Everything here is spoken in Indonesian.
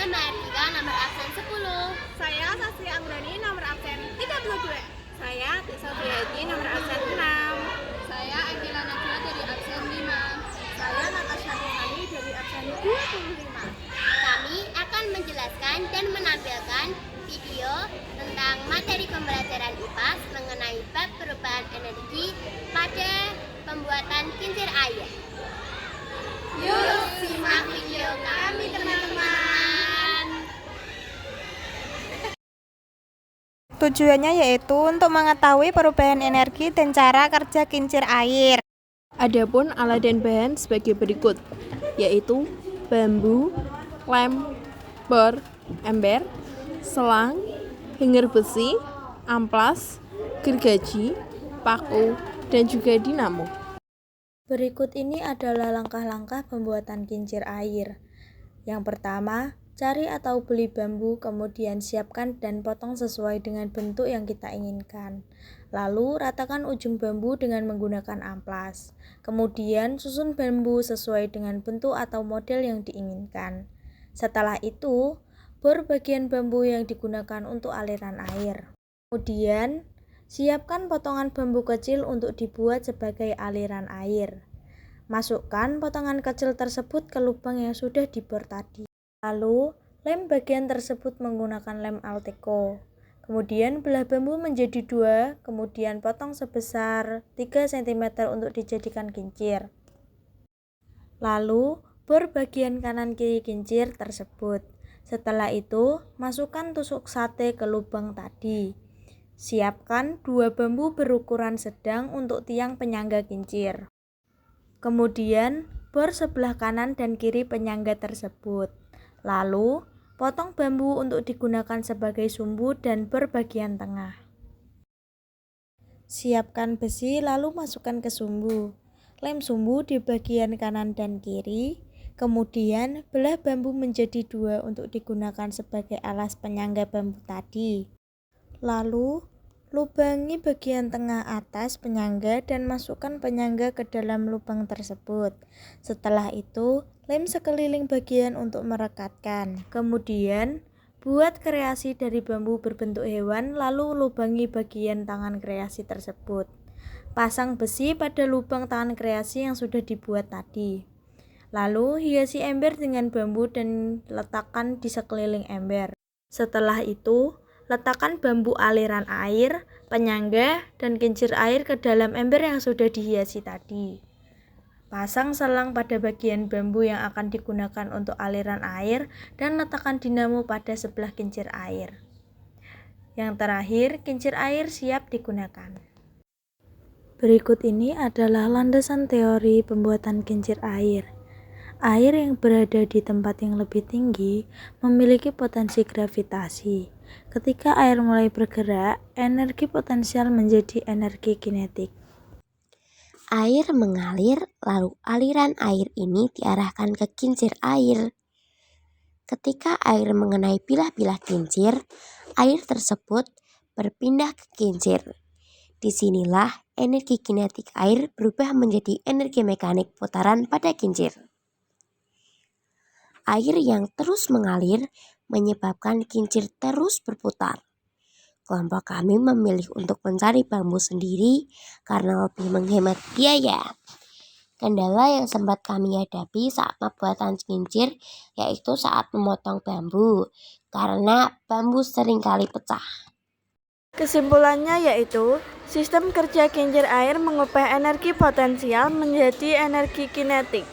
Saya Mahardika nomor absen 10. Saya Sasri Anggrani nomor absen 32. Saya Tisa Prihaiti nomor absen 6. Saya Angela Najwa dari absen 5. Saya Natasha Nurhani dari absen 25. Kami akan menjelaskan dan menampilkan video tentang materi pembelajaran IPA mengenai bab perubahan energi pada pembuatan kincir air. Yuk simak video kami teman-teman. Tujuannya yaitu untuk mengetahui perubahan energi dan cara kerja kincir air. Adapun alat dan bahan sebagai berikut, yaitu bambu, lem, bor, ember, selang, hanger besi, amplas, gergaji, paku, dan juga dinamo. Berikut ini adalah langkah-langkah pembuatan kincir air. Yang pertama, cari atau beli bambu, kemudian siapkan dan potong sesuai dengan bentuk yang kita inginkan. Lalu, ratakan ujung bambu dengan menggunakan amplas. Kemudian, susun bambu sesuai dengan bentuk atau model yang diinginkan. Setelah itu, bor bagian bambu yang digunakan untuk aliran air. Kemudian, siapkan potongan bambu kecil untuk dibuat sebagai aliran air. Masukkan potongan kecil tersebut ke lubang yang sudah dibor tadi. Lalu, lem bagian tersebut menggunakan lem Alteco. Kemudian belah bambu menjadi 2, kemudian potong sebesar 3 cm untuk dijadikan kincir. Lalu, bor bagian kanan kiri kincir tersebut. Setelah itu, masukkan tusuk sate ke lubang tadi. Siapkan 2 bambu berukuran sedang untuk tiang penyangga kincir. Kemudian, bor sebelah kanan dan kiri penyangga tersebut. Lalu, potong bambu untuk digunakan sebagai sumbu dan bor bagian tengah. Siapkan besi lalu masukkan ke sumbu. Lem sumbu di bagian kanan dan kiri. Kemudian, belah bambu menjadi 2 untuk digunakan sebagai alas penyangga bambu tadi. Lalu, lubangi bagian tengah atas penyangga dan masukkan penyangga ke dalam lubang tersebut. Setelah itu, lem sekeliling bagian untuk merekatkan. Kemudian, buat kreasi dari bambu berbentuk hewan, lalu lubangi bagian tangan kreasi tersebut. Pasang besi pada lubang tangan kreasi yang sudah dibuat tadi. Lalu, hiasi ember dengan bambu dan letakkan di sekeliling ember. Setelah itu, letakkan bambu aliran air, penyangga, dan kincir air ke dalam ember yang sudah dihiasi tadi. Pasang selang pada bagian bambu yang akan digunakan untuk aliran air dan letakkan dinamo pada sebelah kincir air. Yang terakhir, kincir air siap digunakan. Berikut ini adalah landasan teori pembuatan kincir air. Air yang berada di tempat yang lebih tinggi memiliki potensi gravitasi. Ketika air mulai bergerak, energi potensial menjadi energi kinetik. Air mengalir, lalu aliran air ini diarahkan ke kincir air. Ketika air mengenai bilah-bilah kincir, air tersebut berpindah ke kincir. Disinilah energi kinetik air berubah menjadi energi mekanik putaran pada kincir. Air yang terus mengalir menyebabkan kincir terus berputar. Kelompok kami memilih untuk mencari bambu sendiri karena lebih menghemat biaya. Kendala yang sempat kami hadapi saat pembuatan kincir yaitu saat memotong bambu, karena bambu seringkali pecah. Kesimpulannya yaitu, sistem kerja kincir air mengubah energi potensial menjadi energi kinetik.